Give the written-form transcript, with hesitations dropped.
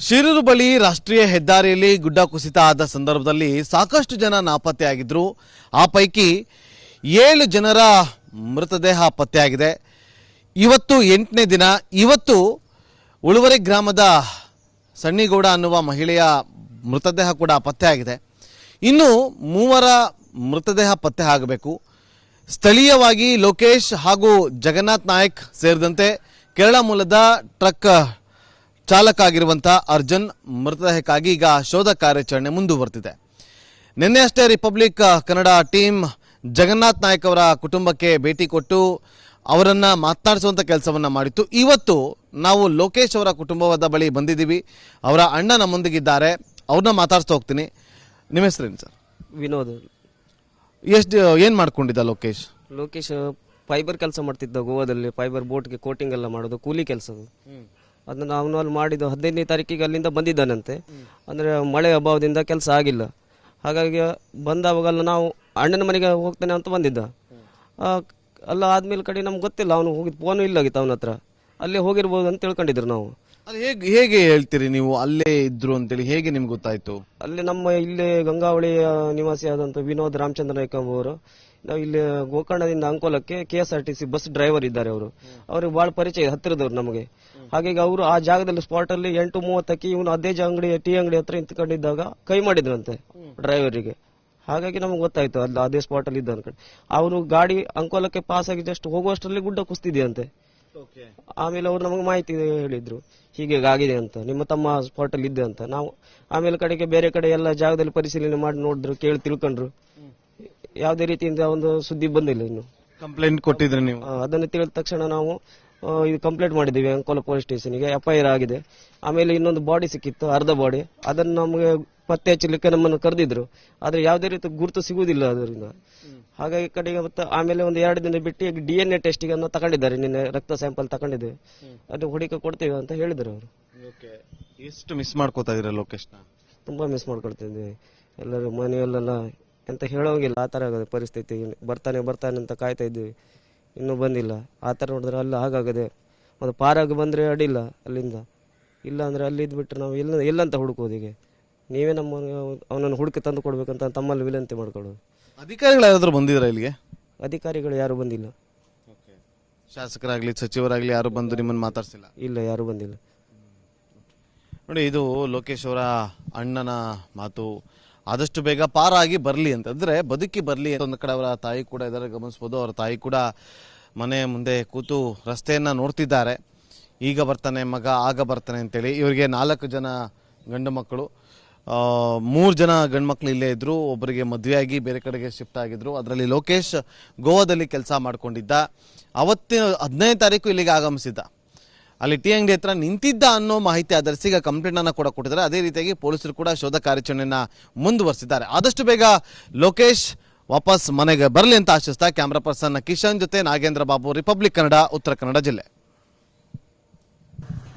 ಶಿರೂರು ಬಳಿ ರಾಷ್ಟ್ರೀಯ ಹೆದ್ದಾರಿಯಲ್ಲಿ ಗುಡ್ಡ ಕುಸಿತ ಆದ ಸಂದರ್ಭದಲ್ಲಿ ಸಾಕಷ್ಟು ಜನ ನಾಪತ್ತೆಯಾಗಿದ್ರು. ಆ ಪೈಕಿ 7 ಜನರ ಮೃತದೇಹ ಪತ್ತೆಯಾಗಿದೆ. ಇವತ್ತು 8ನೇ ದಿನ. ಇವತ್ತು ಉಳುವರೆ ಗ್ರಾಮದ ಸಣ್ಣಿಗೌಡ ಅನ್ನುವ ಮಹಿಳೆಯ ಮೃತದೇಹ ಕೂಡ ಪತ್ತೆಯಾಗಿದೆ. ಇನ್ನು 3 ಮೃತದೇಹ ಪತ್ತೆ ಆಗಬೇಕು. ಸ್ಥಳೀಯವಾಗಿ ಲೋಕೇಶ್ ಹಾಗೂ ಜಗನ್ನಾಥ್ ನಾಯಕ್ ಸೇರಿದಂತೆ ಕೇರಳ ಮೂಲದ ಟ್ರಕ್ ಚಾಲಕ ಆಗಿರುವಂತಹ ಅರ್ಜುನ್ ಮೃತದೇಹಕ್ಕಾಗಿ ಈಗ ಶೋಧ ಕಾರ್ಯಾಚರಣೆ ಮುಂದುವರೆದಿದೆ. ನಿನ್ನೆ ಅಷ್ಟೇ ರಿಪಬ್ಲಿಕ್ ಕನ್ನಡ ಟೀಮ್ ಜಗನ್ನಾಥ್ ನಾಯಕ್ ಅವರ ಕುಟುಂಬಕ್ಕೆ ಭೇಟಿ ಕೊಟ್ಟು ಅವರನ್ನ ಮಾತನಾಡಿಸುವಂತ ಕೆಲಸವನ್ನ ಮಾಡಿತ್ತು. ಇವತ್ತು ನಾವು ಲೋಕೇಶ್ ಅವರ ಕುಟುಂಬದ ಬಳಿ ಬಂದಿದ್ದೀವಿ. ಅವರ ಅಣ್ಣ ನಮ್ಮೊಂದಿಗಿದ್ದಾರೆ. ಅವ್ರನ್ನ ಮಾತಾಡ್ಸ್ತಾ ಹೋಗ್ತೀನಿ. ನಿಮ್ಮ ಹೆಸರೇನು ಸರ್? ವಿನೋದ್. ಏನ್ ಮಾಡ್ಕೊಂಡಿದ್ದ ಲೋಕೇಶ್? ಲೋಕೇಶ್ ಫೈಬರ್ ಕೆಲಸ ಮಾಡ್ತಿದ್ದ ಗೋವಾದಲ್ಲಿ. ಫೈಬರ್ ಬೋಟ್ಗೆ ಕೋಟಿಂಗ್ ಎಲ್ಲ ಮಾಡೋದು, ಕೂಲಿ ಕೆಲಸ. ಅದನ್ನ ಅವನು ಅಲ್ಲಿ ಮಾಡಿದ್ದು 15ನೇ ತಾರೀಕಿಗೆ ಅಲ್ಲಿಂದ ಬಂದಿದ್ದಾನಂತೆ. ಅಂದರೆ ಮಳೆ ಅಭಾವದಿಂದ ಕೆಲಸ ಆಗಿಲ್ಲ. ಹಾಗಾಗಿ ಬಂದಾವಾಗೆಲ್ಲ ನಾವು ಅಣ್ಣನ ಮನೆಗೆ ಹೋಗ್ತಾನೆ ಅಂತ ಬಂದಿದ್ದ. ಅಲ್ಲ ಆದ್ಮೇಲೆ ಕಡೆ ನಮ್ಗೆ ಗೊತ್ತಿಲ್ಲ, ಅವನು ಹೋಗಿದ್ದು ಫೋನು ಇಲ್ಲ ಆಗಿತ್ತು ಅವನ ಹತ್ರ. ಅಲ್ಲೇ ಹೋಗಿರ್ಬೋದು ಅಂತ ತಿಳ್ಕೊಂಡಿದ್ರು ನಾವು. ಹೇಗೆ ಹೇಳ್ತೀರಿ ನೀವು ಅಲ್ಲೇ ಇದ್ರು ಅಂತೇಳಿ? ಹೇಗೆ ನಿಮ್ಗೆ ಗೊತ್ತಾಯ್ತು? ಅಲ್ಲಿ ನಮ್ಮ ಇಲ್ಲಿ ಗಂಗಾವಳಿಯ ನಿವಾಸಿ ಆದಂತ ವಿನೋದ್ ರಾಮಚಂದ್ರ ನಾಯ್ಕ ಅವರು, ನಾವು ಇಲ್ಲಿ ಗೋಕರ್ಣದಿಂದ ಅಂಕೋಲಕ್ಕೆ KSRTC ಬಸ್ ಡ್ರೈವರ್ ಇದ್ದಾರೆ. ಅವರು ಅವ್ರಿಗೆ ಬಹಳ ಪರಿಚಯ, ಹತ್ತಿರದವ್ರು ನಮಗೆ. ಹಾಗಾಗಿ ಅವರು ಆ ಜಾಗದಲ್ಲಿ ಸ್ಪಾಟ್ ಅಲ್ಲಿ 8:30ಕ್ಕೆ ಇವನು ಅದೇ ಟೀ ಅಂಗಡಿ ಹತ್ರ ನಿಂತ್ಕೊಂಡಿದ್ದಾಗ ಕೈ ಮಾಡಿದ್ರಂತೆ ಡ್ರೈವರಿಗೆ. ಹಾಗಾಗಿ ನಮ್ಗೆ ಗೊತ್ತಾಯ್ತು ಅಲ್ಲಿ ಅದೇ ಸ್ಪಾಟ್ ಅಲ್ಲಿ ಇದ್ದ ಅನ್ಕೊಂಡು. ಅವನು ಗಾಡಿ ಅಂಕೋಲಕ್ಕೆ ಪಾಸ್ ಆಗಿ ಜಸ್ಟ್ ಹೋಗುವಷ್ಟರಲ್ಲಿ ಗುಡ್ಡ ಕುಸ್ತಿದೆಯಂತೆ. ಆಮೇಲೆ ಅವ್ರು ನಮಗೆ ಮಾಹಿತಿ ಹೇಳಿದ್ರು, ಹೀಗೆ ಆಗಿದೆ ಅಂತ, ನಿಮ್ಮ ತಮ್ಮ ಸ್ಪಾಟ್ ಅಲ್ಲಿ ಇದ್ದೆ ಅಂತ. ನಾವು ಆಮೇಲೆ ಕಡೆಗೆ ಬೇರೆ ಕಡೆ ಎಲ್ಲ ಜಾಗದಲ್ಲಿ ಪರಿಶೀಲನೆ ಮಾಡಿ ನೋಡಿದ್ರು, ಕೇಳಿ ತಿಳ್ಕೊಂಡ್ರು. ಯಾವುದೇ ರೀತಿಯಿಂದ ಒಂದು ಸುದ್ದಿ ಬಂದಿಲ್ಲ. ಇನ್ನು ಕಂಪ್ಲೇಂಟ್ ಕೊಟ್ಟಿದ್ರಿ ನೀವು? ಅದನ್ನು ತಿಳಿದ ತಕ್ಷಣ ನಾವು ಇದು ಕಂಪ್ಲೇಂಟ್ ಮಾಡಿದ್ದೀವಿ ಅಂಕೋಲ ಪೊಲೀಸ್ ಸ್ಟೇಷನ್ಗೆ. FIR ಆಗಿದೆ. ಆಮೇಲೆ ಇನ್ನೊಂದು ಬಾಡಿ ಸಿಕ್ಕಿತ್ತು, ಅರ್ಧ ಬಾಡಿ. ಅದನ್ನು ನಮಗೆ ಪತ್ತೆ ಹಚ್ಚಲಿಕ್ಕೆ ನಮ್ಮನ್ನು ಕರೆದಿದ್ರು. ಆದ್ರೆ ಯಾವುದೇ ರೀತಿ ಗುರುತು ಸಿಗುವುದಿಲ್ಲ ಅದರಿಂದ. ಹಾಗಾಗಿ ಕಡೆಗೆ ಮತ್ತೆ ಆಮೇಲೆ ಒಂದು 2 ದಿನ ಬಿಟ್ಟು DNA ಟೆಸ್ಟಿಗೆ ಅನ್ನು ತಗೊಂಡಿದ್ದಾರೆ. ನಿನ್ನೆ ರಕ್ತ ಸ್ಯಾಂಪಲ್ ತಗೊಂಡಿದ್ದೇವೆ. ಅದು ಹುಡುಕ ಕೊಡ್ತೇವೆ ಅಂತ ಹೇಳಿದ್ರು ಅವರು. ಎಷ್ಟು ಮಿಸ್ ಮಾಡ್ಕೋತಾ ಇದ್ರ ಲೋಕೇಶ್ನ? ತುಂಬಾ ಮಿಸ್ ಮಾಡ್ಕೊಳ್ತಿದ್ವಿ. ಎಲ್ಲರೂ ಮನೆಯಲ್ಲೆಲ್ಲ ಎಂತ ಹೇಳೋಂಗಿಲ್ಲ, ಆ ತರ ಆಗದೆ ಪರಿಸ್ಥಿತಿ. ಬರ್ತಾನೆ ಅಂತ ಕಾಯ್ತಾ ಇದ್ವಿ, ಇನ್ನೂ ಬಂದಿಲ್ಲ. ಆ ತರ ನೋಡಿದ್ರೆ ಅಲ್ಲ ಹಾಗಾಗದೆ. ಮತ್ತೆ ಪಾರಾಗಿ ಬಂದ್ರೆ ಅಡ್ಡಿಲ್ಲ ಅಲ್ಲಿಂದ, ಇಲ್ಲ ಅಂದ್ರೆ ಅಲ್ಲಿ ಇದ್ಬಿಟ್ರೆ ನಾವು ಎಲ್ಲಂತ ಹುಡುಕೋದು. ಈಗ ನೀವೇ ಅವನನ್ನು ಹುಡುಕಿ ತಂದು ಕೊಡ್ಬೇಕಂತ ತಮ್ಮಲ್ಲಿ ವಿನಂತಿ ಮಾಡ್ಕೊಳ್ಳೋದು. ಅಧಿಕಾರಿಗಳು ಯಾರಾದ್ರೂ ಬಂದಿದ್ರ ಇಲ್ಲಿಗೆ? ಅಧಿಕಾರಿಗಳು ಯಾರು ಬಂದಿಲ್ಲ. ಶಾಸಕರಾಗ್ಲಿ ಸಚಿವರಾಗ್ಲಿ ಯಾರು ಬಂದು ನಿಮ್ಮನ್ನು ಮಾತಾಡ್ಸಿಲ್ಲ? ಇಲ್ಲ, ಯಾರು ಬಂದಿಲ್ಲ. ನೋಡಿ, ಇದು ಲೋಕೇಶ್ ಅವರ ಅಣ್ಣನ ಮಾತು. ಆದಷ್ಟು ಬೇಗ ಪಾರಾಗಿ ಬರಲಿ ಅಂತಂದ್ರೆ, ಬದುಕಿ ಬರಲಿ. ಒಂದು ಕಡೆ ಅವರ ತಾಯಿ ಕೂಡ ಇದರ ಗಮನಿಸಬಹುದು. ಅವರ ತಾಯಿ ಕೂಡ ಮನೆ ಮುಂದೆ ಕೂತು ರಸ್ತೆಯನ್ನ ನೋಡ್ತಿದ್ದಾರೆ. ಈಗ ಬರ್ತಾನೆ ಮಗ, ಆಗ ಬರ್ತಾನೆ ಅಂತೇಳಿ. ಇವರಿಗೆ 4 ಜನ ಗಂಡು ಮಕ್ಕಳು, 3 ಜನ ಗಂಡು ಮಕ್ಕಳು ಇಲ್ಲೇ ಇದ್ರು. ಒಬ್ಬರಿಗೆ ಮದುವೆಯಾಗಿ ಬೇರೆ ಕಡೆಗೆ ಶಿಫ್ಟ್ ಆಗಿದ್ರು. ಅದರಲ್ಲಿ ಲೋಕೇಶ್ ಗೋವಾದಲ್ಲಿ ಕೆಲಸ ಮಾಡ್ಕೊಂಡಿದ್ದ. ಅವತ್ತಿನ 15ನೇ ತಾರೀಕು ಇಲ್ಲಿಗೆ ಆಗಮಿಸಿದ್ದ. ಅಲ್ಲಿ ಟೀ ಅಂಗಡಿ ಹತ್ರ ನಿಂತಿದ್ದ ಅನ್ನೋ ಮಾಹಿತಿ ಆಧರಿಸಿ ಈಗ ಕಂಪ್ಲೇಂಟ್ ಅನ್ನ ಕೂಡ ಕೊಟ್ಟಿದ್ದಾರೆ. ಅದೇ ರೀತಿಯಾಗಿ ಪೊಲೀಸರು ಕೂಡ ಶೋಧ ಕಾರ್ಯಾಚರಣೆಯನ್ನ ಮುಂದುವರಿಸಿದ್ದಾರೆ. ಆದಷ್ಟು ಬೇಗ ಲೋಕೇಶ್ ವಾಪಸ್ ಮನೆಗೆ ಬರಲಿ ಅಂತ ಆಶಿಸ್ತಾ ಕ್ಯಾಮ್ರಾ ಪರ್ಸನ್ ಕಿಶನ್ ಜೊತೆ ನಾಗೇಂದ್ರ ಬಾಬು, ರಿಪಬ್ಲಿಕ್ ಕನ್ನಡ, ಉತ್ತರ ಕನ್ನಡ ಜಿಲ್ಲೆ.